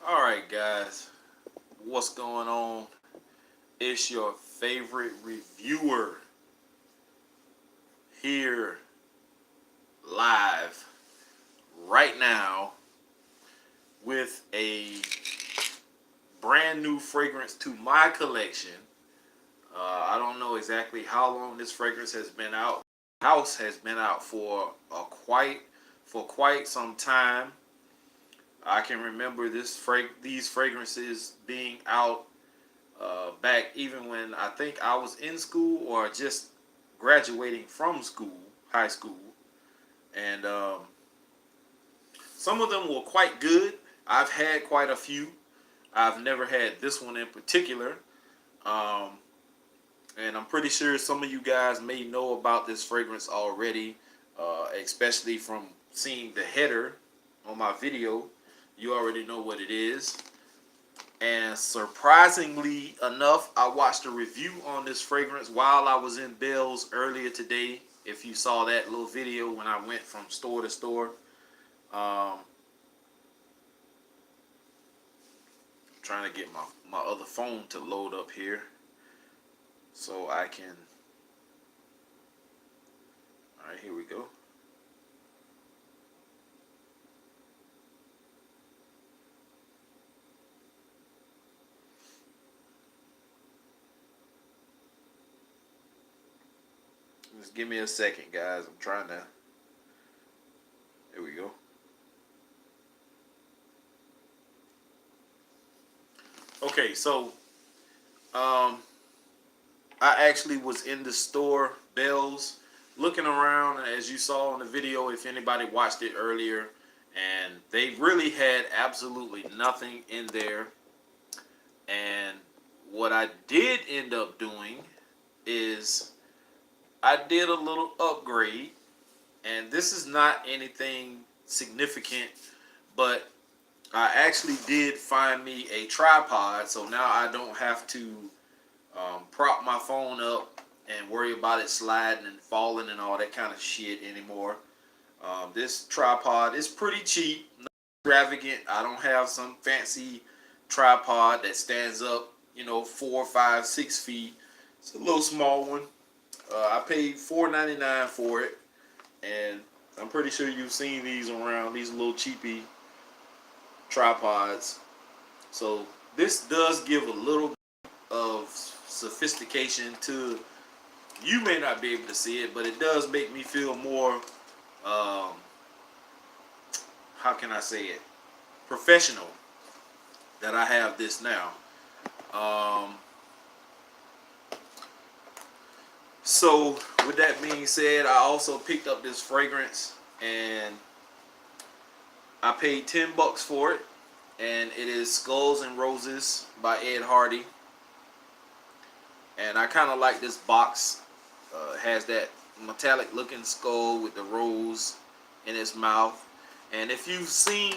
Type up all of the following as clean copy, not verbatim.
All right, guys, what's going on? It's your favorite reviewer here live right now with a brand new fragrance to my collection. I don't know exactly how long this fragrance has been out. House has been out for quite some time. I can remember these fragrances being out back even when I think I was in school or just graduating from school, high school, and some of them were quite good. I've had quite a few. I've never had this one in particular, um, and I'm pretty sure some of you guys may know about this fragrance already, especially from seeing the header on my video. You already know what it is. And surprisingly enough, I watched a review on this fragrance while I was in Bell's earlier today. If you saw that little video when I went from store to store, I'm trying to get my other phone to load up here so I can. All right, here we go. Just give me a second, guys. I'm trying to. There we go. Okay, so um, I actually was in the store, Bell's, looking around as you saw in the video. If anybody watched it earlier, and they really had absolutely nothing in there. And what I did end up doing is I did a little upgrade, and this is not anything significant, but I actually did find me a tripod, so now I don't have to prop my phone up and worry about it sliding and falling and all that kind of shit anymore. This tripod is pretty cheap, not extravagant. I don't have some fancy tripod that stands up, 4, 5, 6 feet. It's a little small one. I paid $4.99 for it, and I'm pretty sure you've seen these around, these little cheapy tripods. So this does give a little of sophistication to. You may not be able to see it, but it does make me feel more. Um, how can I say it? Professional that I have this now. Um, so with that being said, I also picked up this fragrance and I paid $10 for it, and it is Skulls and Roses by Ed Hardy. And I kind of like this box. It has that metallic looking skull with the rose in its mouth. And if you've seen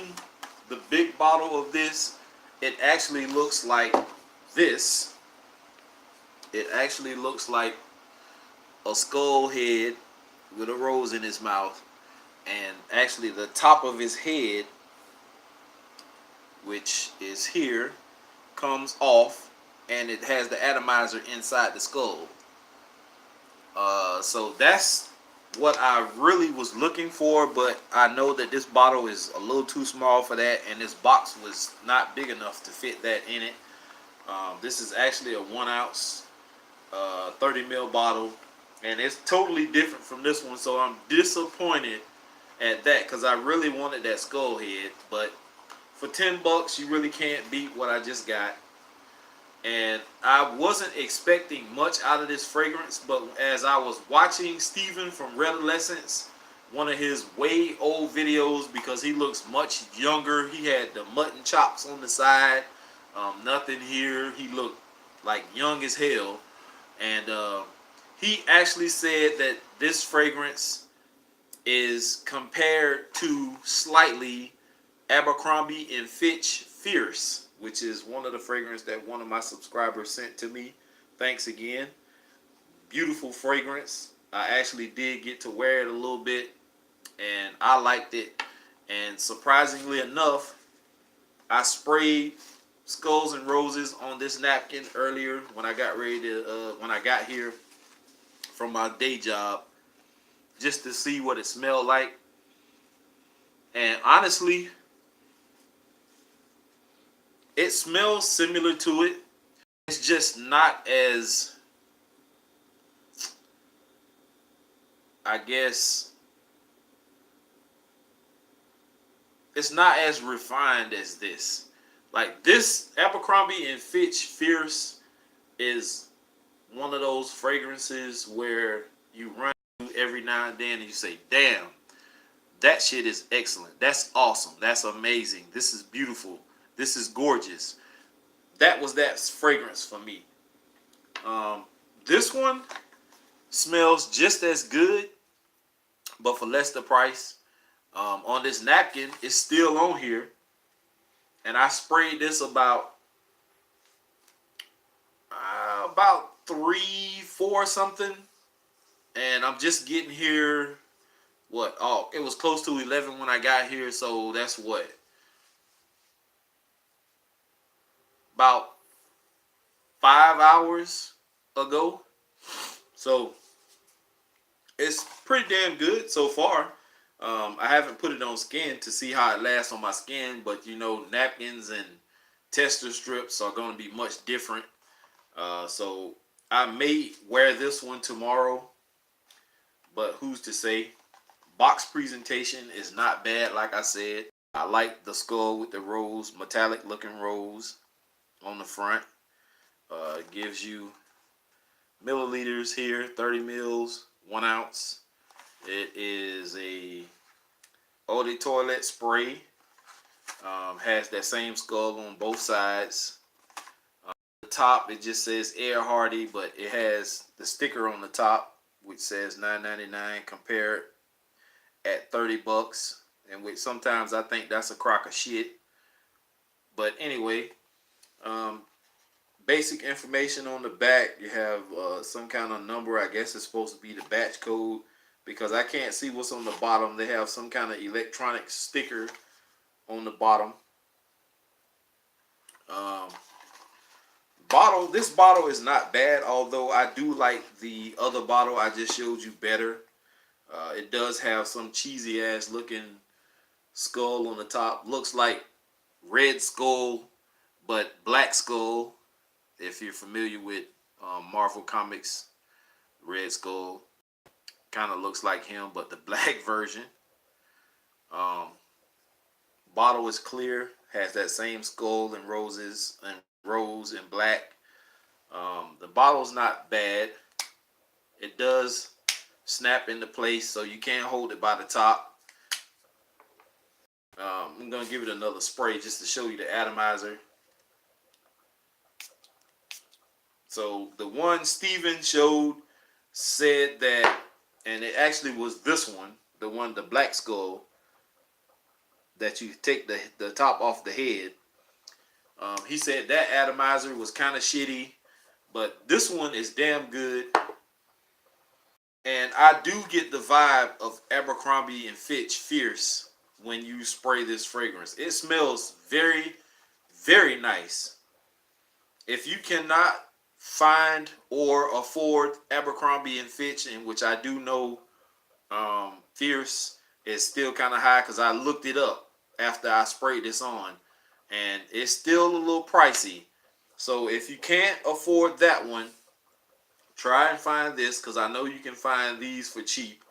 the big bottle of this, it actually looks like this. It actually looks like a skull head with a rose in his mouth. And actually the top of his head, which is here, comes off, and it has the atomizer inside the skull. So that's what I really was looking for, but I know that this bottle is a little too small for that, and this box was not big enough to fit that in it. This is actually a 1 ounce, 30 ml bottle, and it's totally different from this one, so I'm disappointed at that because I really wanted that skull head, but for $10 you really can't beat what I just got. And I wasn't expecting much out of this fragrance, but as I was watching Steven from Redolescence, one of his way old videos, because he looks much younger, he had the mutton chops on the side, nothing here, he looked like young as hell. And he actually said that this fragrance is compared to slightly Abercrombie and Fitch Fierce, which is one of the fragrances that one of my subscribers sent to me. Thanks again. Beautiful fragrance. I actually did get to wear it a little bit, and I liked it. And surprisingly enough, I sprayed Skulls and Roses on this napkin earlier when I got ready to when I got here from my day job, just to see what it smelled like. And honestly, it smells similar to it. It's just not as, I guess, it's not as refined as this. Like this Abercrombie and Fitch Fierce is one of those fragrances where you run every now and then and you say, damn, that shit is excellent. That's awesome. That's amazing. This is beautiful. This is gorgeous. That was that fragrance for me. This one smells just as good, but for less the price. On this napkin, it's still on here. And I sprayed this about 3, 4 something. And I'm just getting here. What? Oh, it was close to 11 when I got here. So that's what? About 5 hours ago. So it's pretty damn good so far. I haven't put it on skin to see how it lasts on my skin, but you know, napkins and tester strips are going to be much different. So I may wear this one tomorrow, but who's to say? Box presentation is not bad, like I said. I like the skull with the rose, metallic looking rose on the front. Gives you milliliters here, 30 mils, 1 ounce. It is a eau de toilette spray. Has that same skull on both sides. The top, it just says Air Hardy, but it has the sticker on the top, which says $9.99 compared at $30, and which sometimes I think that's a crock of shit. But anyway, basic information on the back. You have some kind of number. I guess it's supposed to be the batch code, because I can't see what's on the bottom. They have some kind of electronic sticker on the bottom. This bottle is not bad, although I do like the other bottle I just showed you better. It does have some cheesy ass looking skull on the top. Looks like Red Skull, but Black Skull. If you're familiar with Marvel Comics, Red Skull kind of looks like him, but the black version. Bottle is clear, has that same skull and roses and rose and black. The bottle's not bad. It does snap into place, so you can't hold it by the top. I'm gonna give it another spray just to show you the atomizer. So the one Steven showed said that, and it actually was this one, the Black Skull, that you take the top off the head. He said that atomizer was kind of shitty, but this one is damn good. And I do get the vibe of Abercrombie and Fitch Fierce when you spray this fragrance. It smells very, very nice. If you cannot find or afford Abercrombie and Fitch, in which I do know Fierce is still kind of high, because I looked it up after I sprayed this on, and it's still a little pricey. So if you can't afford that one, try and find this, because I know you can find these for cheap.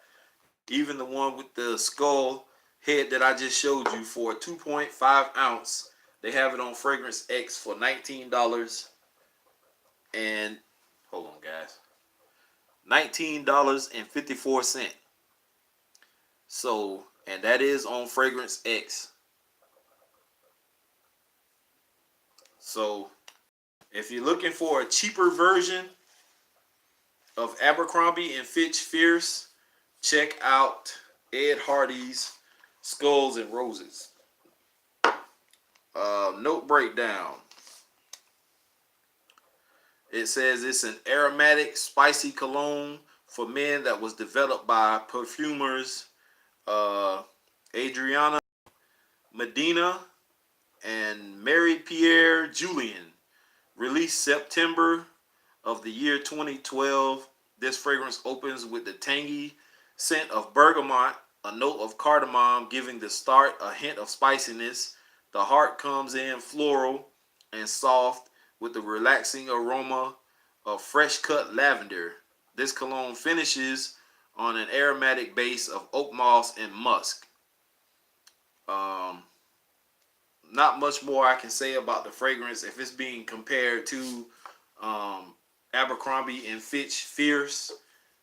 Even the one with the skull head that I just showed you for a 2.5 ounce, they have it on Fragrance X for $19. And hold on, guys, $19.54. So, and that is on Fragrance X. So if you're looking for a cheaper version of Abercrombie and Fitch Fierce, check out Ed Hardy's Skulls and Roses. Note breakdown. It says it's an aromatic, spicy cologne for men that was developed by perfumers Adriana Medina and Mary Pierre Julian, released September of the year 2012. This fragrance opens with the tangy scent of bergamot, a note of cardamom giving the start a hint of spiciness. The heart comes in floral and soft with the relaxing aroma of fresh cut lavender. This cologne finishes on an aromatic base of oak moss and musk. Um, Not much more I can say about the fragrance. If it's being compared to um, Abercrombie and Fitch Fierce,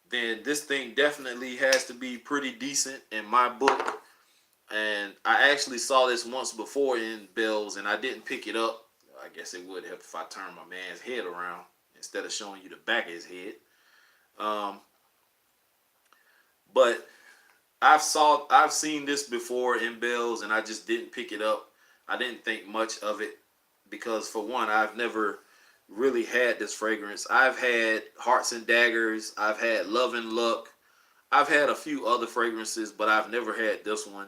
then this thing definitely has to be pretty decent in my book. And I actually saw this once before in Bells, and I didn't pick it up. I guess it would help if I turned my man's head around instead of showing you the back of his head. Um, but I've seen this before in Bells, and I just didn't pick it up. I didn't think much of it because, for one, I've never really had this fragrance. I've had Hearts and Daggers. I've had Love and Luck. I've had a few other fragrances, but I've never had this one.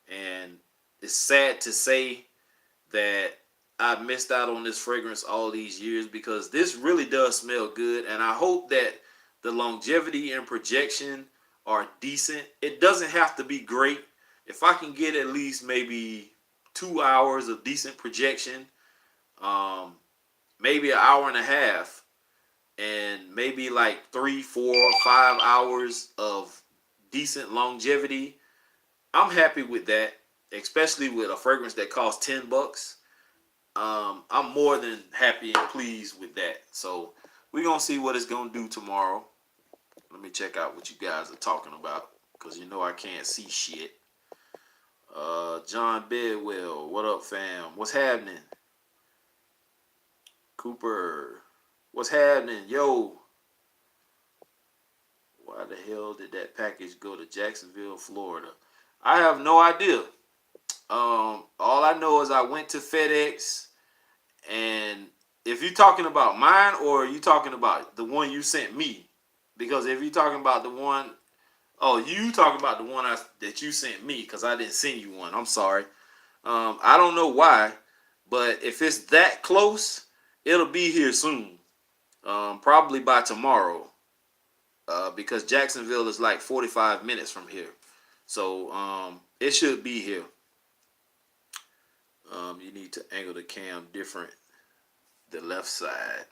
And it's sad to say that I missed out on this fragrance all these years because this really does smell good. And I hope that the longevity and projection are decent. It doesn't have to be great. If I can get at least maybe 2 hours of decent projection, um, maybe an hour and a half, and maybe like 3, 4, 5 hours of decent longevity, I'm happy with that. Especially with a fragrance that costs $10. I'm more than happy and pleased with that. So we're gonna see what it's gonna do tomorrow. Let me check out what you guys are talking about, because you know I can't see shit. John Bedwell, what up, fam? What's happening? Cooper, what's happening? Yo, why the hell did that package go to Jacksonville, Florida? I have no idea. All I know is I went to FedEx, and if you're talking about mine or you talking about the one you sent me, because if you're talking about the one, oh, you talking about the one that you sent me, because I didn't send you one. I'm sorry. I don't know why, but if it's that close, it'll be here soon. Probably by tomorrow, because Jacksonville is like 45 minutes from here. So it should be here. You need to angle the cam different. The left side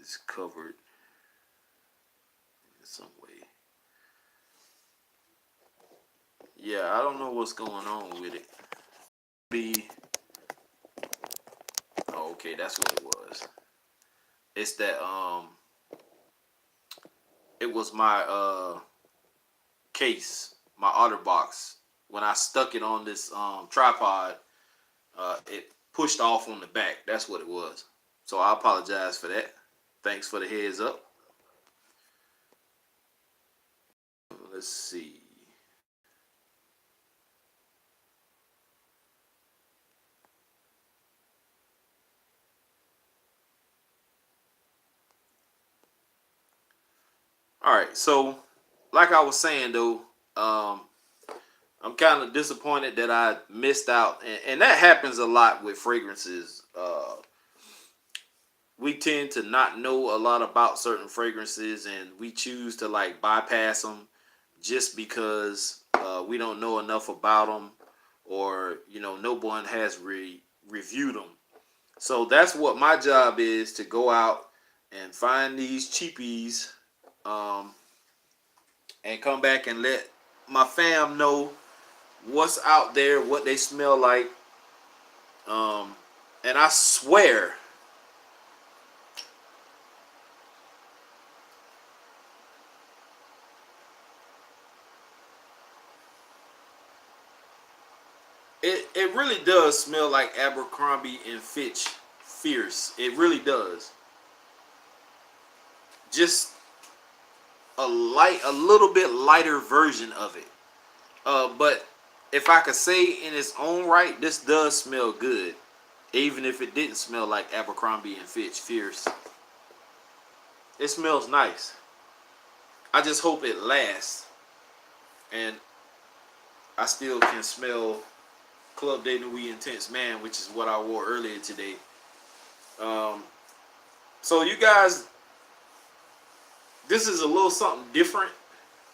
is covered in some way. Yeah, I don't know what's going on with it. Oh, okay, that's what it was. It's that it was my case, my OtterBox. When I stuck it on this tripod, it pushed off on the back. That's what it was. So I apologize for that. Thanks for the heads up. Let's see. All right, so like I was saying though, I'm kind of disappointed that I missed out, and that happens a lot with fragrances. We tend to not know a lot about certain fragrances, and we choose to like bypass them just because we don't know enough about them, or no one has reviewed them. So that's what my job is, to go out and find these cheapies, um, and come back and let my fam know what's out there, what they smell like. Um, and I swear, it really does smell like Abercrombie and Fitch Fierce. It really does. Just a little bit lighter version of it. But if I could say in its own right, this does smell good, even if it didn't smell like Abercrombie and Fitch Fierce. It smells nice. I just hope it lasts. And I still can smell Club De Nuit Intense Man, which is what I wore earlier today. Um, so you guys, this is a little something different,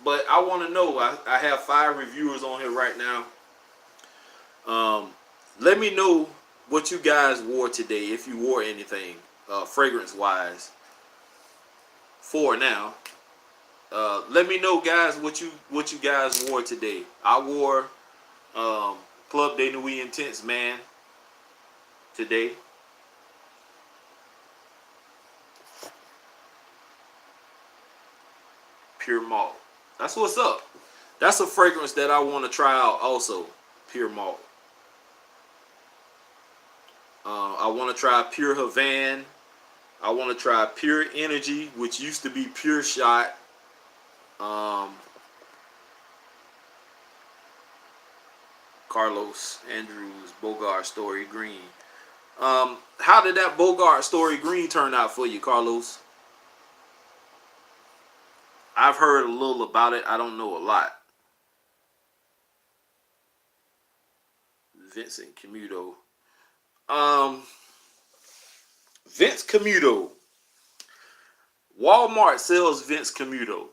but I want to know. I have 5 reviewers on here right now. Let me know what you guys wore today, if you wore anything fragrance wise. For now, let me know, guys, what you guys wore today. I wore Club De Nuit Intense Man today. Pure Malt. That's what's up. That's a fragrance that I want to try out also. Pure Malt. I want to try Pure Havana. I want to try Pure Energy, which used to be Pure Shot. Carlos Andrews Bogart Story Green. How did that Bogart Story Green turn out for you, Carlos? I've heard a little about it. I don't know a lot. Vincent Camuto. Vince Camuto. Walmart sells Vince Camuto.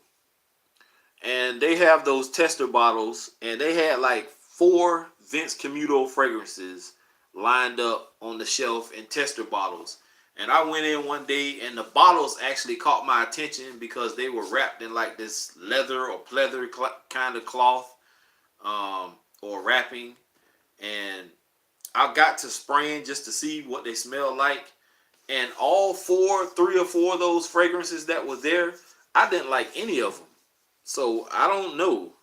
And they have those tester bottles. And they had like 4 Vince Camuto fragrances lined up on the shelf in tester bottles. And I went in one day and the bottles actually caught my attention because they were wrapped in like this leather or pleather kind of cloth or wrapping. And I got to spraying just to see what they smell like. And all 3 or 4 of those fragrances that were there, I didn't like any of them. So I don't know.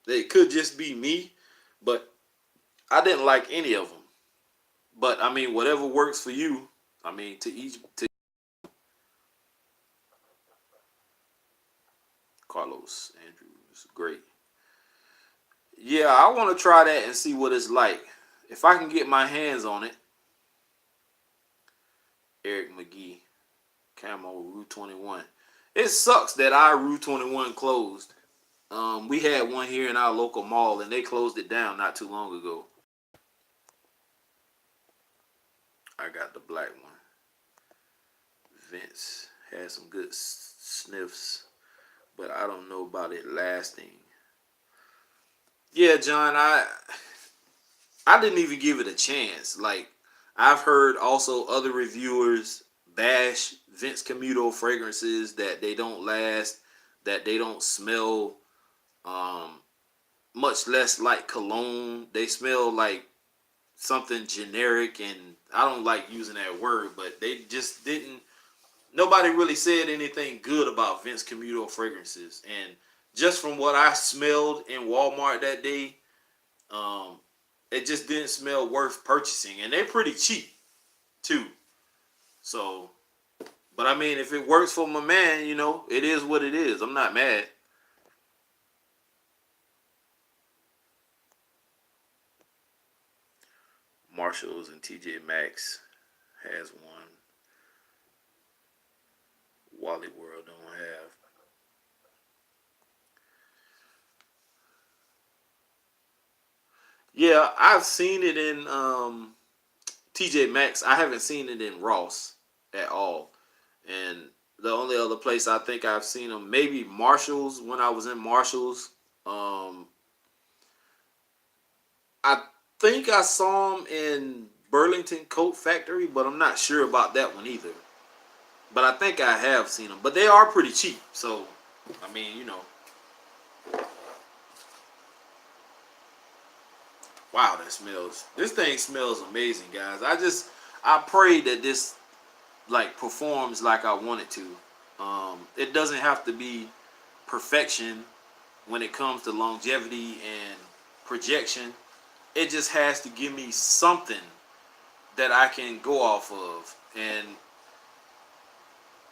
It could just be me, but I didn't like any of them. But I mean, whatever works for you. I mean, to each. Carlos Andrews, great. Yeah, I want to try that and see what it's like. If I can get my hands on it. Eric McGee, Camo, Rue 21. It sucks that our Rue 21 closed. We had one here in our local mall and they closed it down not too long ago. I got the black one. Vince had some good sniffs, but I don't know about it lasting. Yeah, John, I didn't even give it a chance. Like, I've heard also other reviewers bash Vince Camuto fragrances that they don't last, that they don't smell much less like cologne. They smell like something generic, and I don't like using that word, but they just didn't. Nobody really said anything good about Vince Camuto fragrances, and just from what I smelled in Walmart that day, it just didn't smell worth purchasing, and they're pretty cheap too. So, but I mean, if it works for my man, you know, it is what it is. I'm not mad. Marshalls and TJ Maxx has one. Wally World don't have. Yeah, I've seen it in TJ Maxx. I haven't seen it in Ross at all. And the only other place I think I've seen them, maybe Marshalls when I was in Marshalls. I think I saw them in Burlington Coat Factory, but I'm not sure about that one either. But I think I have seen them. But they are pretty cheap. So, I mean, you know. Wow, that smells. This thing smells amazing, guys. I pray that this like performs like I want it to. It doesn't have to be perfection when it comes to longevity and projection. It just has to give me something that I can go off of. And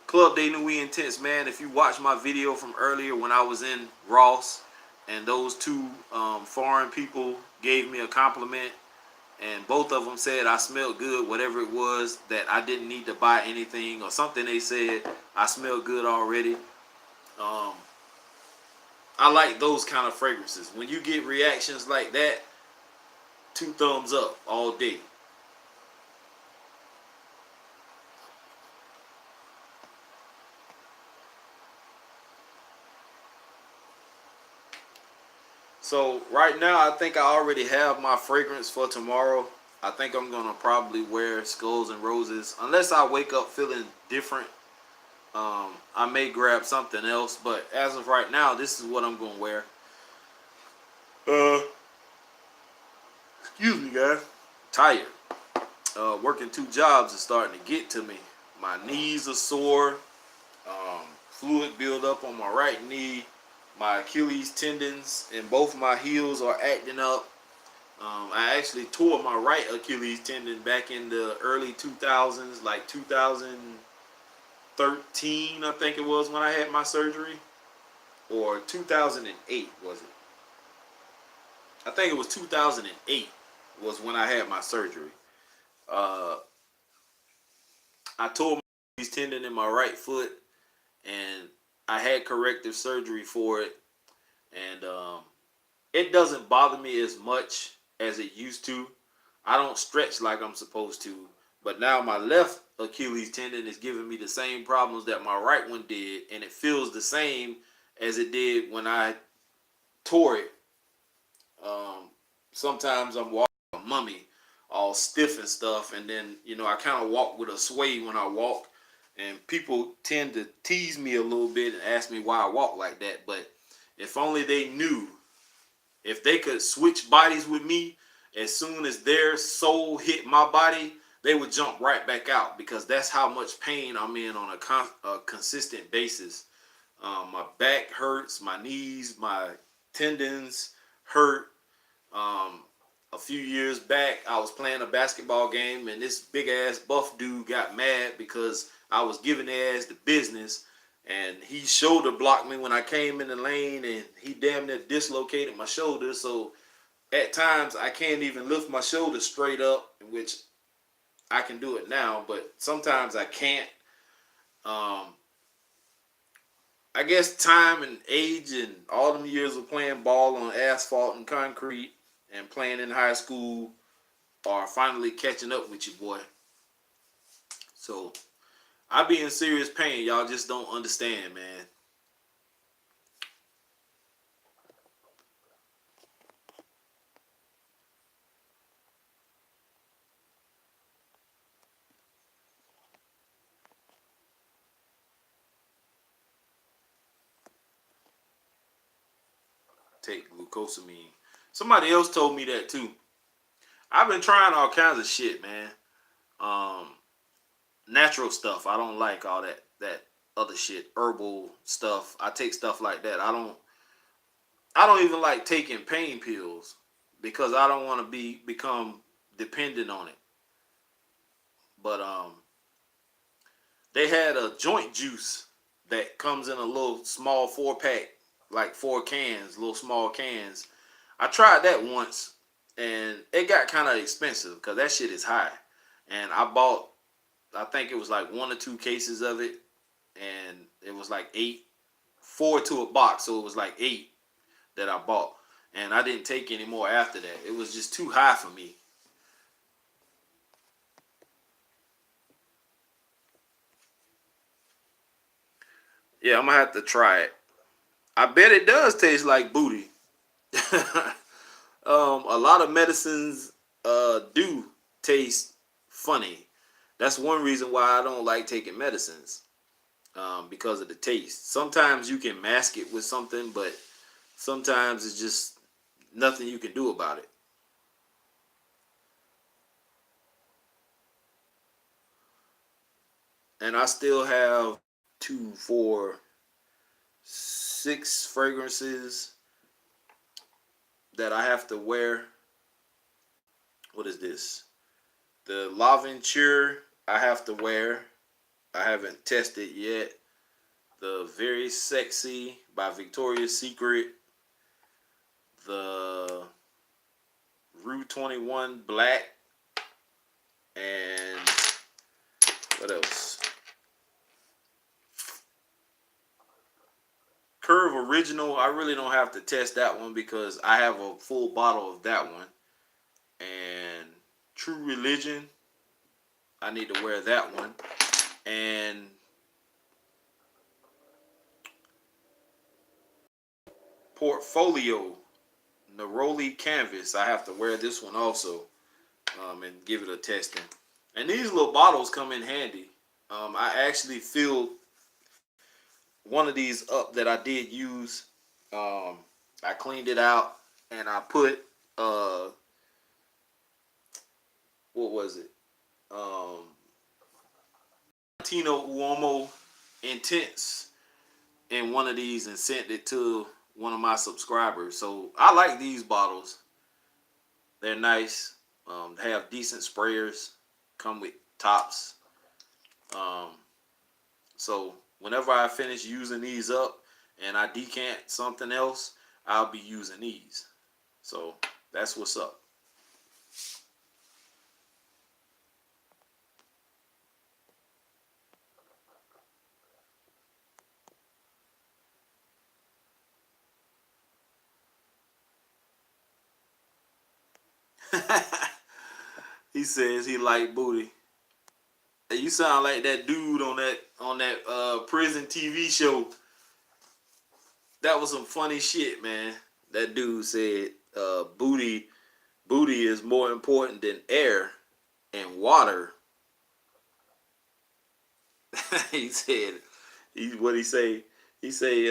Club De Nuit Intense, man, if you watch my video from earlier when I was in Ross and those 2 foreign people gave me a compliment and both of them said I smelled good, whatever it was, that I didn't need to buy anything or something they said, I smelled good already. I like those kind of fragrances. When you get reactions like that, 2 thumbs up all day. So right now, I think I already have my fragrance for tomorrow. I think I'm gonna probably wear Skulls and Roses, unless I wake up feeling different. I may grab something else, but as of right now, this is what I'm gonna wear. Uh, Excuse me, guys. Tired. Working 2 jobs is starting to get to me. My knees are sore. Fluid buildup on my right knee. My Achilles tendons and both my heels are acting up. I actually tore my right Achilles tendon back in the early 2000s, like 2013, I think it was when I had my surgery, or 2008 was it? I think it was 2008 was when I had my surgery. Uh, I tore my Achilles tendon in my right foot, and I had corrective surgery for it, and it doesn't bother me as much as it used to. I don't stretch like I'm supposed to, but now my left Achilles tendon is giving me the same problems that my right one did, and it feels the same as it did when I tore it. Um, Sometimes I'm walking a mummy, all stiff and stuff, and then I kind of walk with a sway when I walk, and people tend to tease me a little bit and ask me why I walk like that. But if only they knew, if they could switch bodies with me, as soon as their soul hit my body, they would jump right back out, because that's how much pain I'm in on a consistent basis. My back hurts, my knees, my tendons hurt. Um, a few years back, I was playing a basketball game, and this big ass buff dude got mad because I was giving their ass the business, and he shoulder blocked me when I came in the lane, and he damn near dislocated my shoulder. So at times I can't even lift my shoulder straight up, which I can do it now, but sometimes I can't. Um, I guess time and age and all them years of playing ball on asphalt and concrete and playing in high school are finally catching up with you, boy. So I be in serious pain. Y'all just don't understand, man. Take glucosamine. Somebody else told me that too. I've been trying all kinds of shit, man. Um, Natural stuff. I don't like all that other shit, herbal stuff. I take stuff like that. I don't even like taking pain pills because I don't want to become dependent on it. But they had a joint juice that comes in a little small 4 pack, like 4 cans, little small cans. I tried that once, and it got kind of expensive because that shit is high. And I bought, I think it was like 1 or 2 cases of it, and it was like 4 to a box, so it was like 8 that I bought. And I didn't take any more after that. It was just too high for me. Yeah, I'm gonna have to try it. I bet it does taste like booty. A lot of medicines do taste funny. That's one reason why I don't like taking medicines, because of the taste. Sometimes you can mask it with something, but sometimes it's just nothing you can do about it. And I still have two, four, 6 fragrances that I have to wear. What is this? The L'Aventure I have to wear. I haven't tested yet. The Very Sexy by Victoria's Secret. The Rue 21 Black. And what else? Curve original, I really don't have to test that one because I have a full bottle of that one. And True Religion, I need to wear that one. And Portfolio Neroli Canvas, I have to wear this one also, and give it a testing. And these little bottles come in handy. I actually filled one of these up that I did use. I cleaned it out and I put what was it? Tino Uomo Intense in one of these and sent it to one of my subscribers. So I like these bottles. They're nice. They have decent sprayers. Come with tops. So whenever I finish using these up and I decant something else, I'll be using these. So that's what's up. He says he like booty. Hey, you sound like that dude on that prison TV show. That was some funny shit, man. That dude said booty is more important than air and water. He said what he say? He say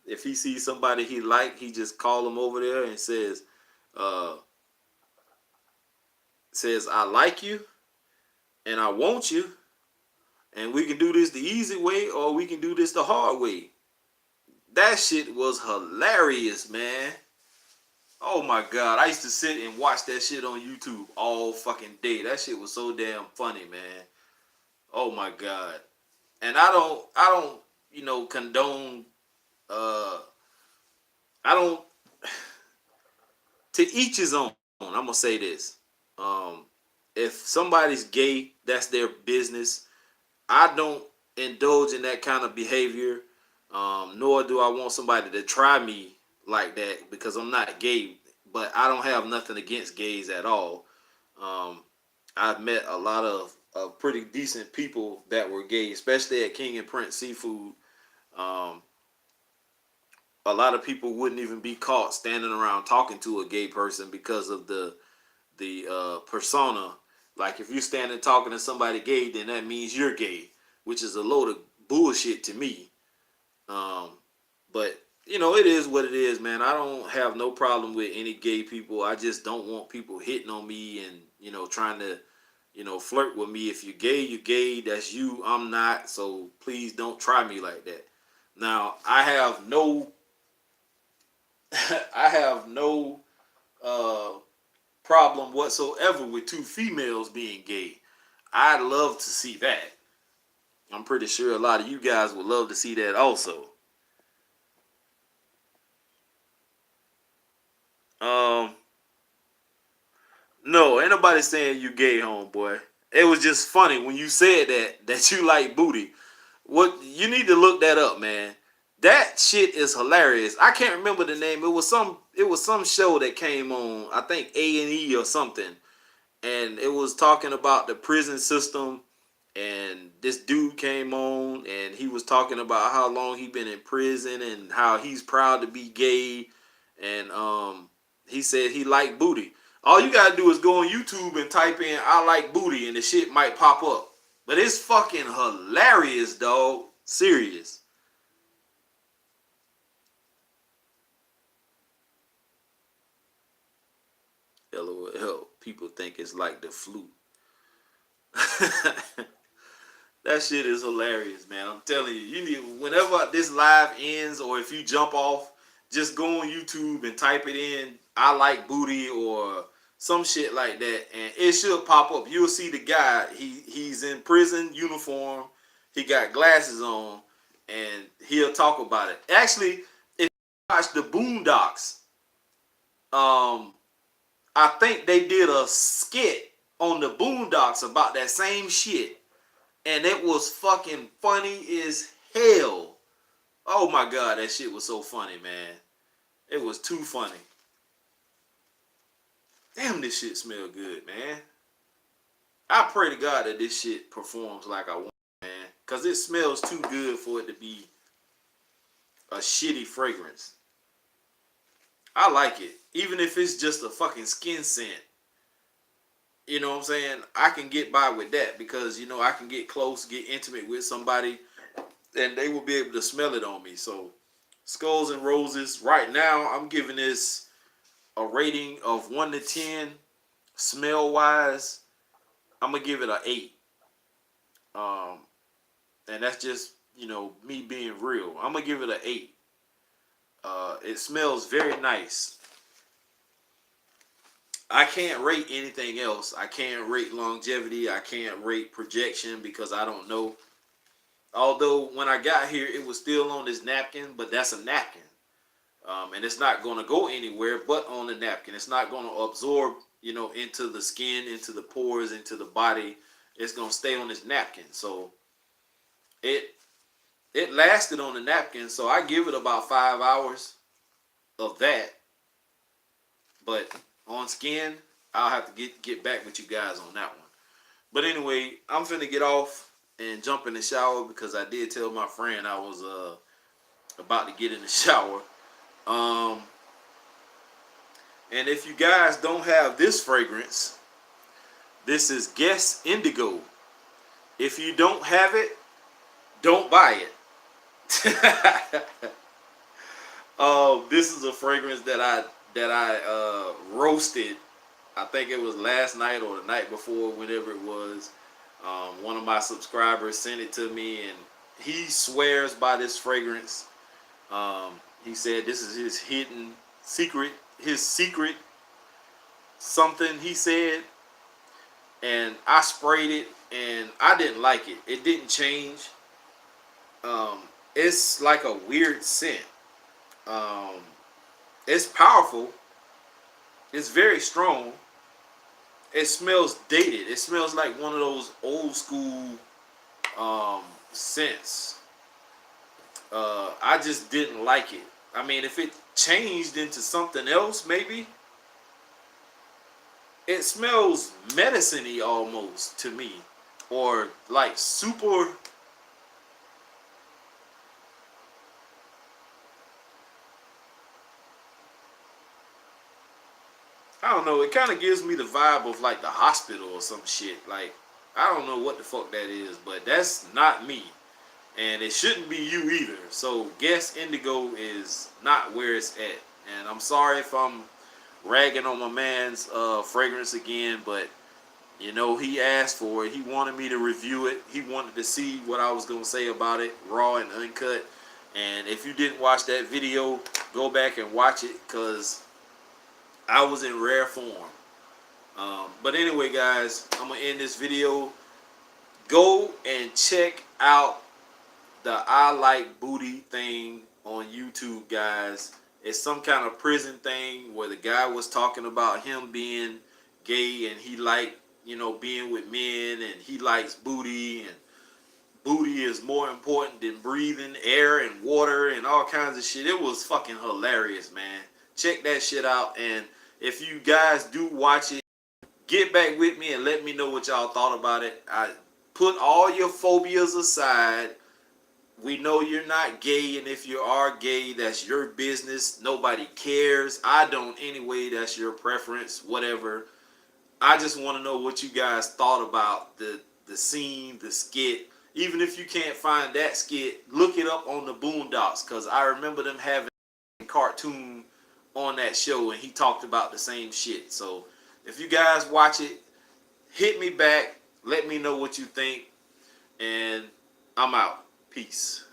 if he sees somebody he like, he just call them over there and says I like you and I want you and we can do this the easy way or we can do this the hard way. That shit was hilarious, man. Oh my god, I used to sit and watch that shit on YouTube all fucking day. That shit was so damn funny, man. Oh my god. And I don't, condone I don't to each his own. I'm gonna say this. If somebody's gay, that's their business. I don't indulge in that kind of behavior. Nor do I want somebody to try me like that because I'm not gay. But I don't have nothing against gays at all. I've met a lot of pretty decent people that were gay, especially at King and Prince Seafood. A lot of people wouldn't even be caught standing around talking to a gay person because of the persona. Like if you're standing talking to somebody gay, then that means you're gay, which is a load of bullshit to me. But it is what it is, man. I don't have no problem with any gay people. I just don't want people hitting on me and trying to flirt with me. If you're gay, you're gay. That's you. I'm not. So please don't try me like that. Now I have no problem whatsoever with two females being gay. I'd love to see that. I'm pretty sure a lot of you guys would love to see that also. No, ain't nobody saying you gay, homeboy. It was just funny when you said that you like booty. What you need to look that up, man. That shit is hilarious. I can't remember the name. It was some show that came on, I think A&E or something. And it was talking about the prison system and this dude came on and he was talking about how long he been in prison and how he's proud to be gay and he said he liked booty. All you gotta do is go on YouTube and type in "I like booty" and the shit might pop up. But it's fucking hilarious, dog. Serious. LOL. People think it's like the flu. That shit is hilarious, man. I'm telling you. You need whenever this live ends or if you jump off, just go on YouTube and type it in "I like booty" or some shit like that, and it should pop up. You'll see the guy. He's in prison uniform. He got glasses on, and he'll talk about it. Actually, if you watch the Boondocks, I think they did a skit on the Boondocks about that same shit, and it was fucking funny as hell. Oh my god, that shit was so funny, man. It was too funny. Damn, this shit smell good, man. I pray to God that this shit performs like I want, man. Cause it smells too good for it to be a shitty fragrance. I like it. Even if it's just a fucking skin scent. You know what I'm saying? I can get by with that because, you know, I can get close, get intimate with somebody, and they will be able to smell it on me. So, Skulls and Roses, right now, I'm giving this a rating of 1 to 10. Smell wise, I'm going to give it an 8. Um, and that's just, you know, me being real. I'm going to give it an 8. It smells very nice. I can't rate anything else. I can't rate longevity. I can't rate projection because I don't know. Although when I got here, it was still on this napkin, but that's a napkin. And it's not going to go anywhere but on the napkin. It's not going to absorb, you know, into the skin, into the pores, into the body. It's going to stay on this napkin. So it lasted on the napkin. So I give it about 5 hours of that. But on skin, I'll have to get back with you guys on that one. But anyway, I'm finna get off and jump in the shower because I did tell my friend I was about to get in the shower. And if you guys don't have this fragrance, this is Guess Indigo. If you don't have it, don't buy it. This is a fragrance that I roasted. I think it was last night or the night before, whenever it was. One of my subscribers sent it to me, and he swears by this fragrance. He said this is his hidden secret, his secret something he said, and I sprayed it, and I didn't like it. It didn't change. It's like a weird scent. It's powerful. It's very strong. It smells dated. It smells like one of those old school scents. I just didn't like it. I mean, if it changed into something else, maybe. It smells medicine-y almost to me. Or like super... I don't know. It kind of gives me the vibe of like the hospital or some shit. Like, I don't know what the fuck that is, but that's not me. And it shouldn't be you either. So Guess Indigo is not where it's at. And I'm sorry if I'm ragging on my man's fragrance again, but you know, he asked for it. He wanted me to review it. He wanted to see what I was going to say about it, raw and uncut. And if you didn't watch that video, go back and watch it because I was in rare form. But anyway, guys, I'm going to end this video. Go and check out the I Like Booty thing on YouTube, guys. It's some kind of prison thing where the guy was talking about him being gay and he liked, you know, being with men, and he likes booty, and booty is more important than breathing air and water and all kinds of shit. It was fucking hilarious, man. Check that shit out. And if you guys do watch it, get back with me and let me know what y'all thought about it. I put all your phobias aside. We know you're not gay, and if you are gay, that's your business. Nobody cares. I don't anyway. That's your preference, whatever. I just want to know what you guys thought about the scene, the skit. Even if you can't find that skit, look it up on the Boondocks, because I remember them having a cartoon on that show, and he talked about the same shit. So if you guys watch it, hit me back. Let me know what you think, and I'm out. Peace.